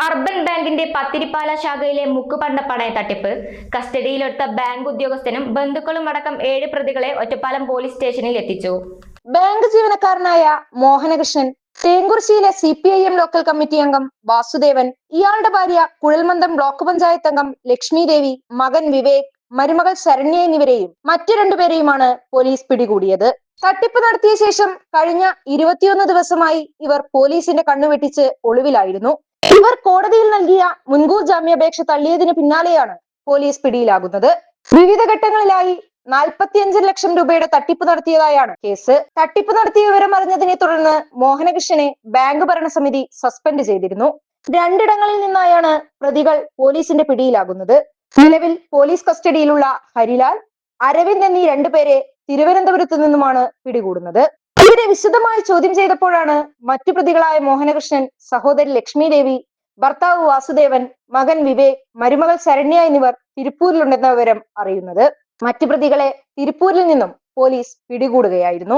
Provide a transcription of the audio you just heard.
Urban ബാങ്കിന്റെ പത്തിരിപ്പാല ശാഖയിലെ മുക്കുപണ്ട പണയ തട്ടിപ്പ്. കസ്റ്റഡിയിലെടുത്ത ബാങ്ക് ഉദ്യോഗസ്ഥനും ബന്ധുക്കളും അടക്കം 7 പ്രതികളെ ഒറ്റപ്പാലം പോലീസ് സ്റ്റേഷനിൽ എത്തിച്ചു. ബാങ്ക് ജീവനക്കാരനായ മോഹനകൃഷ്ണൻ, തേങ്കുറിശ്ശിയിലെ CPIM ലോക്കൽ കമ്മിറ്റി അംഗം വാസുദേവൻ, ഇയാളുടെ ഭാര്യ കുഴൽമന്ദം ബ്ലോക്ക് പഞ്ചായത്ത് അംഗം ലക്ഷ്മി ദേവി, മകൻ വിവേക്, മരുമകൾ ശരണ്യ എന്നിവരെയും മറ്റു 2 പേരെയുമാണ് പോലീസ് പിടികൂടിയത്. തട്ടിപ്പ് നടത്തിയ ശേഷം കഴിഞ്ഞ 21 ദിവസമായി ഇവർ പോലീസിന്റെ കണ്ണുവെട്ടിച്ച് ഒളിവിലായിരുന്നു. ഇവർ കോടതിയിൽ നൽകിയ മുൻകൂർ ജാമ്യാപേക്ഷ തള്ളിയതിന് പിന്നാലെയാണ് പോലീസ് പിടിയിലാകുന്നത്. വിവിധ ഘട്ടങ്ങളിലായി 45 ലക്ഷം രൂപയുടെ തട്ടിപ്പ് നടത്തിയതായാണ് കേസ്. തട്ടിപ്പ് നടത്തിയ വിവരം അറിഞ്ഞതിനെ തുടർന്ന് മോഹനകൃഷ്ണനെ ബാങ്ക് ഭരണസമിതി സസ്പെൻഡ് ചെയ്തിരുന്നു. 2 ഇടങ്ങളിൽ നിന്നായാണ് പ്രതികൾ പോലീസിന്റെ പിടിയിലാകുന്നത്. നിലവിൽ പോലീസ് കസ്റ്റഡിയിലുള്ള ഹരിലാൽ, അരവിന്ദ് എന്നീ 2 പേരെ തിരുവനന്തപുരത്ത് നിന്നുമാണ് പിടികൂടുന്നത്. ഇവരെ വിശദമായി ചോദ്യം ചെയ്തപ്പോഴാണ് മറ്റു പ്രതികളായ മോഹനകൃഷ്ണൻ, സഹോദരി ലക്ഷ്മി ദേവി, ഭർത്താവ് വാസുദേവൻ, മകൻ വിവേക്, മരുമകൾ ശരണ്യ എന്നിവർ തിരുപ്പൂരിലുണ്ടെന്ന വിവരം അറിയുന്നത്. മറ്റു പ്രതികളെ തിരുപ്പൂരിൽ നിന്നും പോലീസ് പിടികൂടുകയായിരുന്നു.